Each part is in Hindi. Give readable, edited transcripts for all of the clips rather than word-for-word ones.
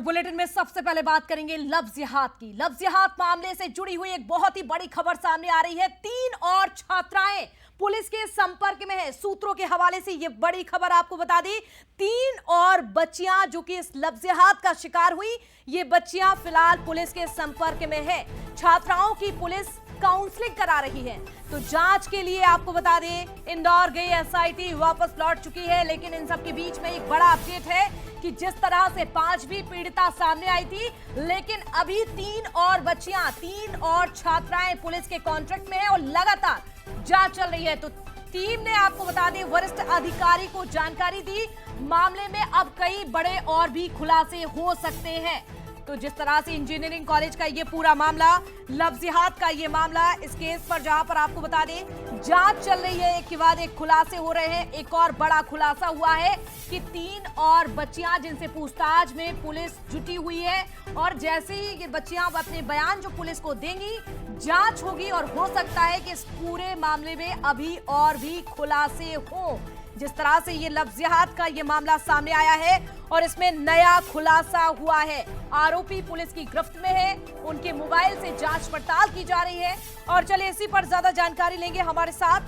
बुलेटिन में सबसे पहले बात करेंगे लव जिहाद की। लव जिहाद मामले से जुड़ी हुई एक बहुत ही बड़ी खबर सामने आ रही है। 3 और छात्राएं पुलिस के संपर्क में है। सूत्रों के हवाले से यह बड़ी खबर आपको बता दी। 3 और बच्चियां जो कि इस लव जिहाद का शिकार हुई, ये बच्चियां फिलहाल पुलिस के संपर्क में है। छात्राओं की पुलिस काउंसलिंग करा रही है। तो जांच के लिए आपको बता दें, इंदौर गई एसआईटी वापस लौट चुकी है। लेकिन इन सब के बीच में एक बड़ा अपडेट है कि जिस तरह से 5वीं पीड़िता सामने आई थी, लेकिन अभी 3 और बच्चियां, 3 और छात्राएं पुलिस के कॉन्ट्रैक्ट में है और लगातार जांच चल रही है। तो टीम ने आपको बता दें वरिष्ठ अधिकारी को जानकारी दी, मामले में अब कई बड़े और भी खुलासे हो सकते हैं। तो जिस तरह से इंजीनियरिंग कॉलेज का ये पूरा मामला, लव जिहाद का ये मामला, इस केस पर जहां पर आपको बता दें जांच चल रही है, एक के बाद एक खुलासे हो रहे हैं। एक और बड़ा खुलासा हुआ है कि 3 और बच्चियां जिनसे पूछताछ में पुलिस जुटी हुई है, और जैसे ही ये बच्चियां अपने बयान जो पुलिस को देंगी, जांच होगी और हो सकता है कि इस पूरे मामले में अभी और भी खुलासे हों। जिस तरह से ये लव जिहाद का ये मामला सामने आया है और इसमें नया खुलासा हुआ है। आरोपी पुलिस की गिरफ्त में है, उनके मोबाइल से जांच पड़ताल की जा रही है। और चलिए इसी पर ज्यादा जानकारी लेंगे। हमारे साथ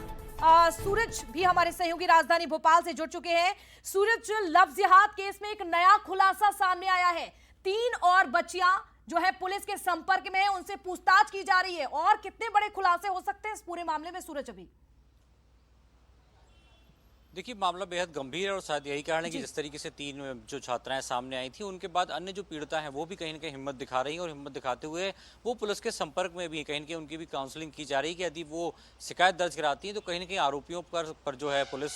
सूरज भी हमारे सहयोगी राजधानी भोपाल से जुड़ चुके हैं। सूरज, लव जिहाद केस में एक नया खुलासा सामने आया है। 3 और बच्चियां जो है पुलिस के संपर्क में है, उनसे पूछताछ की जा रही है। और कितने बड़े खुलासे हो सकते हैं इस पूरे मामले में सूरज? अभी देखिए, मामला बेहद गंभीर है और शायद यही कारण है कि जिस तरीके से 3 जो छात्राएं सामने आई थी, उनके बाद अन्य जो पीड़िता हैं वो भी कहीं ना कहीं हिम्मत दिखा रही हैं, और हिम्मत दिखाते हुए वो पुलिस के संपर्क में भी कहीं ना कहीं उनकी भी काउंसलिंग की जा रही है कि यदि वो शिकायत दर्ज कराती हैं तो कहीं ना कहीं आरोपियों पर जो है पुलिस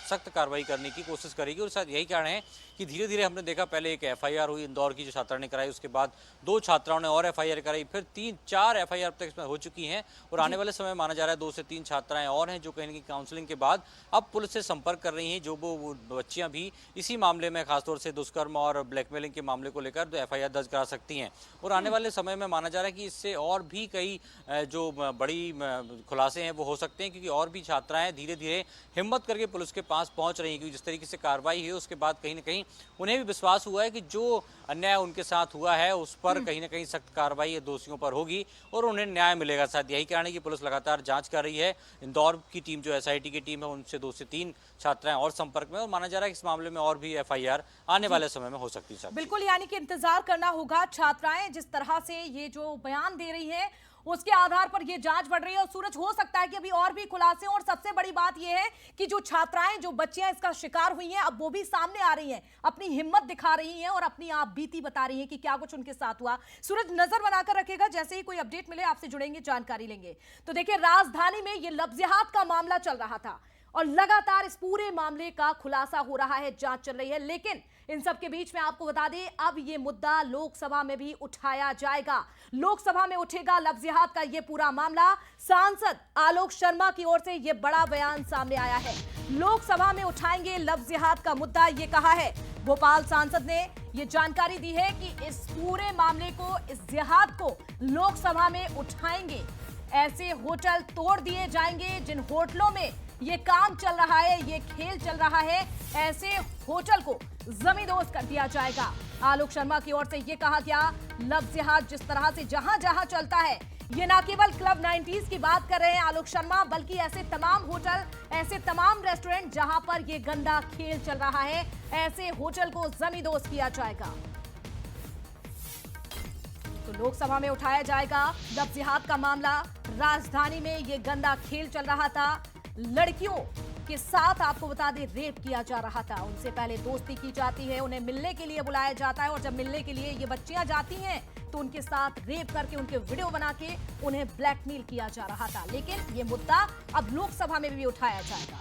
सख्त कार्रवाई करने की कोशिश करेगी। और शायद यही कारण है कि धीरे धीरे हमने देखा, पहले एक FIR हुई इंदौर की जो छात्रा ने कराई, उसके बाद 2 छात्राओं ने और FIR कराई, फिर 3-4 FIR अब तक इसमें हो चुकी हैं। और आने वाले समय माना जा रहा है 2 से 3 छात्राएं और हैं जो कहीं ना कहीं काउंसलिंग के बाद अब पुलिस से संपर्क कर रही हैं। जो वो बच्चियां भी इसी मामले में, खासतौर से दुष्कर्म और ब्लैकमेलिंग के मामले को लेकर तो FIR दर्ज करा सकती हैं। और आने वाले समय में माना जा रहा है कि इससे और भी कई जो बड़ी खुलासे हैं वो हो सकते हैं, क्योंकि और भी छात्राएं धीरे धीरे हिम्मत करके पुलिस के पास पहुंच रही हैं। क्योंकि जिस तरीके से कार्रवाई हुई उसके बाद कहीं ना कहीं उन्हें भी विश्वास हुआ है कि जो अन्याय उनके साथ हुआ है उस पर कहीं ना कहीं सख्त कार्रवाई दोषियों पर होगी और उन्हें न्याय मिलेगा। शायद यही कारण है कि पुलिस लगातार जांच कर रही है। इंदौर की टीम, जो SIT की टीम है, उनसे 2 से 3 छात्राएं और संपर्क में, और माना जा रहा है कि इस मामले में और भी FIR आने वाले समय में हो सकती है। बिल्कुल, यानी कि इंतजार करना होगा। छात्राएं जिस तरह से ये जो बयान दे रही है उसके आधार पर ये जांच बढ़ रही है, और सूरज हो सकता है कि अभी और भी खुलासे। और सबसे बड़ी बात ये है कि जो छात्राएं, जो बच्चियां इसका शिकार हुई हैं, अब वो भी सामने आ रही हैं, अपनी हिम्मत दिखा रही हैं और अपनी आप बीती बता रही हैं कि क्या कुछ उनके साथ हुआ। सूरज नजर बनाकर रखेगा, जैसे ही कोई अपडेट मिले आपसे जुड़ेंगे, जानकारी लेंगे। तो देखिए, राजधानी में ये लव जिहाद का मामला चल रहा था और लगातार इस पूरे मामले का खुलासा हो रहा है, जांच चल रही है। लेकिन इन सब के बीच में आपको बता दें, अब ये मुद्दा लोकसभा में भी उठाया जाएगा। लोकसभा में उठेगा लव जिहाद का ये पूरा मामला। सांसद आलोक शर्मा की ओर से ये बड़ा बयान सामने आया है। लोकसभा में उठाएंगे लव जिहाद का मुद्दा, ये कहा है। भोपाल सांसद ने ये जानकारी दी है कि इस पूरे मामले को, इस जिहाद को लोकसभा में उठाएंगे। ऐसे होटल तोड़ दिए जाएंगे जिन होटलों में ये काम चल रहा है, ये खेल चल रहा है, ऐसे होटल को जमींदोज कर दिया जाएगा। आलोक शर्मा की ओर से ये कहा गया, लव जिहाद जिस तरह से जहां जहां चलता है, ये ना केवल क्लब 90s की बात कर रहे हैं आलोक शर्मा, बल्कि ऐसे तमाम होटल, ऐसे तमाम रेस्टोरेंट जहां पर ये गंदा खेल चल रहा है, ऐसे होटल को जमींदोज किया जाएगा। तो लोकसभा में उठाया जाएगा लव जिहाद का मामला। राजधानी में ये गंदा खेल चल रहा था, लड़कियों के साथ आपको बता दें रेप किया जा रहा था। उनसे पहले दोस्ती की जाती है, उन्हें मिलने के लिए बुलाया जाता है, और जब मिलने के लिए ये बच्चियां जाती हैं तो उनके साथ रेप करके, उनके वीडियो बना के उन्हें ब्लैकमेल किया जा रहा था। लेकिन ये मुद्दा अब लोकसभा में भी उठाया जाएगा।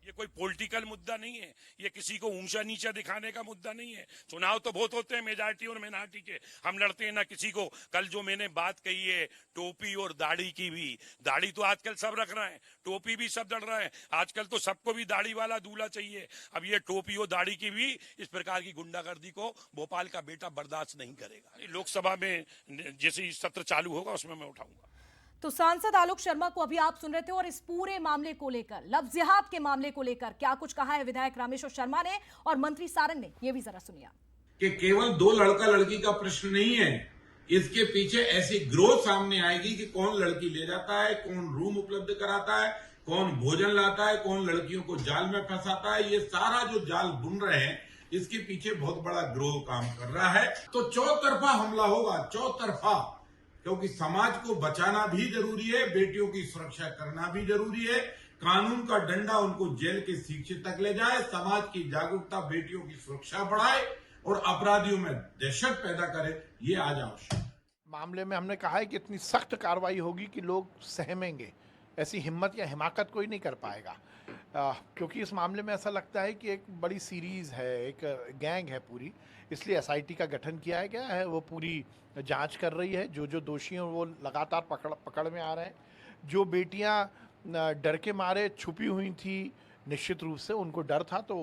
ये कोई पॉलिटिकल मुद्दा नहीं है, ये किसी को ऊंचा नीचा दिखाने का मुद्दा नहीं है। चुनाव तो बहुत होते हैं मेजॉरिटी और मिनॉरिटी के, हम लड़ते हैं ना किसी को। कल जो मैंने बात कही है टोपी और दाढ़ी की भी, दाढ़ी तो आजकल सब रख रहे हैं, टोपी भी सब डर रहे हैं। आजकल तो सबको भी दाढ़ी वाला दूल्हा चाहिए। अब ये टोपी और दाढ़ी की भी, इस प्रकार की गुंडागर्दी को भोपाल का बेटा बर्दाश्त नहीं करेगा। लोकसभा में जैसे सत्र चालू होगा उसमें मैं उठाऊंगा। तो सांसद आलोक शर्मा को अभी आप सुन रहे थे, और इस पूरे मामले को लेकर, लव जिहाद के मामले को लेकर क्या कुछ कहा है विधायक रामेश्वर शर्मा ने और मंत्री सारंग ने, ये भी जरा सुनिए। कि केवल दो लड़का लड़की का प्रश्न नहीं है, इसके पीछे ऐसी ग्रोथ सामने आएगी कि कौन लड़की ले जाता है, कौन रूम उपलब्ध कराता है, कौन भोजन लाता है, कौन लड़कियों को जाल में फंसाता है। ये सारा जो जाल बुन रहे हैं, इसके पीछे बहुत बड़ा ग्रोह काम कर रहा है। तो चौतरफा हमला होगा, चौतरफा, क्योंकि समाज को बचाना भी जरूरी है, बेटियों की सुरक्षा करना भी जरूरी है। कानून का डंडा उनको जेल के सीखे तक ले जाए, समाज की जागरूकता बेटियों की सुरक्षा बढ़ाए और अपराधियों में दहशत पैदा करे, ये आज आवश्यक है। मामले में हमने कहा है कि इतनी सख्त कार्रवाई होगी कि लोग सहमेंगे। ऐसी हिम्मत या हिमाकत कोई नहीं कर पाएगा, क्योंकि इस मामले में ऐसा लगता है कि एक बड़ी सीरीज़ है, एक गैंग है पूरी, इसलिए एसआईटी का गठन किया गया है। वो पूरी जांच कर रही है, जो जो दोषी हैं वो लगातार पकड़ में आ रहे हैं। जो बेटियां डर के मारे छुपी हुई थी, निश्चित रूप से उनको डर था, तो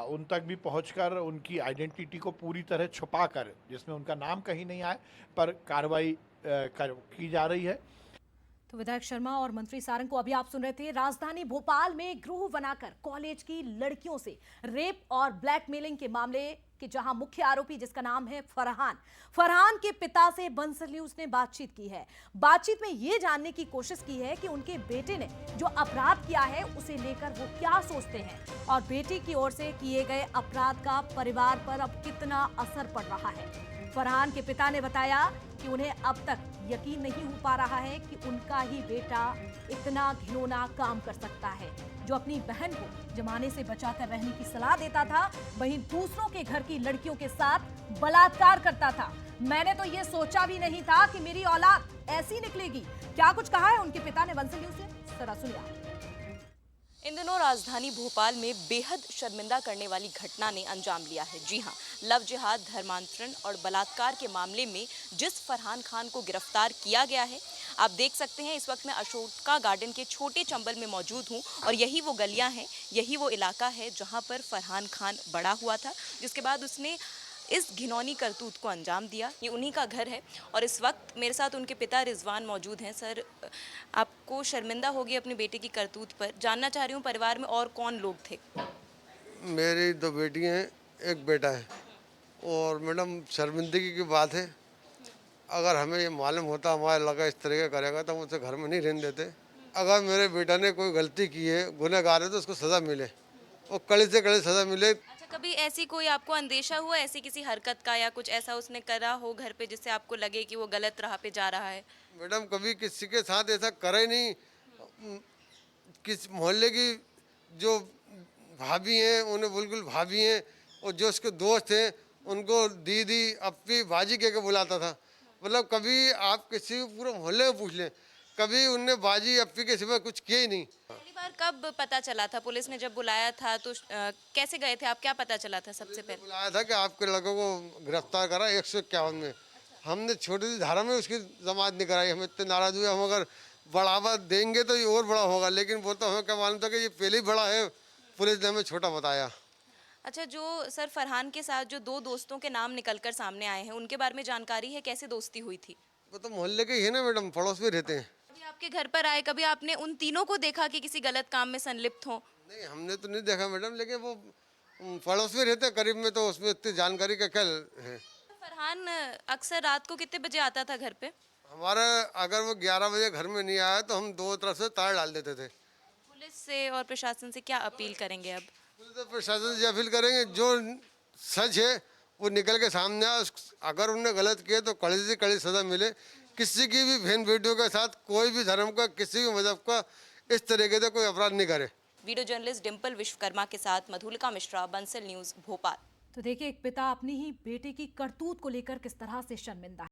उन तक भी पहुंचकर उनकी आइडेंटिटी को पूरी तरह छुपाकर, जिसमें उनका नाम कहीं नहीं आए, पर कार्रवाई की जा रही है। तो विधायक शर्मा और मंत्री सारंग को अभी आप सुन रहे थे। राजधानी भोपाल में गिरोह बनाकर कॉलेज की लड़कियों से रेप और ब्लैकमेलिंग के मामले के जहां मुख्य आरोपी, जिसका नाम है फरहान के पिता से बंसल न्यूज ने बातचीत की है। बातचीत में यह जानने की कोशिश की है कि उनके बेटे ने जो अपराध किया है उसे लेकर वो क्या सोचते हैं और बेटी की ओर से किए गए अपराध का परिवार पर अब कितना असर पड़ रहा है। फरहान के पिता ने बताया कि उन्हें अब तक यकीन नहीं हो पा रहा है कि उनका ही बेटा इतना घिनौना काम कर सकता है, जो अपनी बहन को जमाने से बचाकर रहने की सलाह देता था, वहीं दूसरों के घर की लड़कियों के साथ बलात्कार करता था। मैंने तो ये सोचा भी नहीं था कि मेरी औलाद ऐसी निकलेगी। क्या कुछ कहा है उनके पिता ने बंसल न्यूज़ से, जरा सुनिए। इन दिनों राजधानी भोपाल में बेहद शर्मिंदा करने वाली घटना ने अंजाम लिया है। जी हां, लव जिहाद, धर्मांतरण और बलात्कार के मामले में जिस फरहान खान को गिरफ्तार किया गया है, आप देख सकते हैं इस वक्त मैं अशोका गार्डन के छोटे चंबल में मौजूद हूं और यही वो गलियां हैं, यही वो इलाका है जहां पर फरहान खान बड़ा हुआ था, जिसके बाद उसने इस घिनौनी करतूत को अंजाम दिया। ये उन्हीं का घर है और इस वक्त मेरे साथ उनके पिता रिजवान मौजूद हैं। सर, आपको शर्मिंदा होगी अपनी बेटे की करतूत पर। जानना चाह रही हूँ परिवार में और कौन लोग थे? मेरी 2 बेटी हैं, 1 बेटा है। और मैडम शर्मिंदगी की बात है, अगर हमें ये मालूम होता हमारा लड़का इस तरह का करेगा तो हम उसे घर में नहीं रहने देते। अगर मेरे बेटा ने कोई गलती की है, गुनहगार है, तो उसको सज़ा मिले और कड़ी से कड़ी सज़ा मिले। कभी ऐसी कोई आपको अंदेशा हुआ ऐसी किसी हरकत का या कुछ ऐसा उसने करा हो घर पे जिससे आपको लगे कि वो गलत राह पे जा रहा है? मैडम कभी किसी के साथ ऐसा करे ही नहीं। किस मोहल्ले की जो भाभी हैं उन्हें बिल्कुल भाभी हैं, और जो उसके दोस्त हैं उनको दीदी, अप्पी, बाजी कह के बुलाता था। मतलब कभी आप किसी पूरे मोहल्ले में पूछ लें, कभी उनने बाजी अप्पी के सिवा कुछ किया ही नहीं। पहली बार कब पता चला था? पुलिस ने जब बुलाया था तो कैसे गए थे आप? क्या पता चला था सबसे पहले? बुलाया था कि आपके लड़कों को गिरफ्तार करा 151 में। हमने छोटी सी धारा में उसकी जमानत नहीं कराई। हम इतने नाराज हुए, हम अगर बढ़ावा देंगे तो ये और बड़ा होगा, लेकिन वो तो हमें क्या मालूम था कि ये पहले ही बड़ा है, पुलिस ने हमें छोटा बताया। अच्छा, जो सर फरहान के साथ जो 2 दोस्तों के नाम निकलकर सामने आए हैं, उनके बारे में जानकारी है? कैसे दोस्ती हुई थी? वो तो मोहल्ले के ही है ना मैडम, पड़ोस में रहते हैं। कभी आपके घर पर आए, कभी आपने उन तीनों को देखा कि किसी गलत काम में संलिप्त हो? नहीं, हमने तो नहीं देखा मैडम, लेकिन वो पड़ोस में रहते हैं करीब में, तो उसमें इतनी जानकारी का क्या है। फरहान अक्सर रात को कितने बजे आता था घर पे? हमारा अगर वो 11 बजे घर में नहीं आया तो हम 2 तरफ से तार डाल देते थे। पुलिस से और प्रशासन से क्या अपील करेंगे अब? पुलिस और प्रशासन से अपील करेंगे, जो सच है वो निकल के सामने आए। अगर उन्होंने गलत किया तो कड़ी से कड़ी सजा मिले। किसी की भी बहन बेटियों के साथ, कोई भी धर्म का, किसी भी मजहब का इस तरीके से कोई अपराध नहीं करे। वीडियो जर्नलिस्ट डिम्पल विश्वकर्मा के साथ मधुलिका मिश्रा, बंसल न्यूज, भोपाल। तो देखिए, एक पिता अपनी ही बेटे की करतूत को लेकर किस तरह से शर्मिंदा है।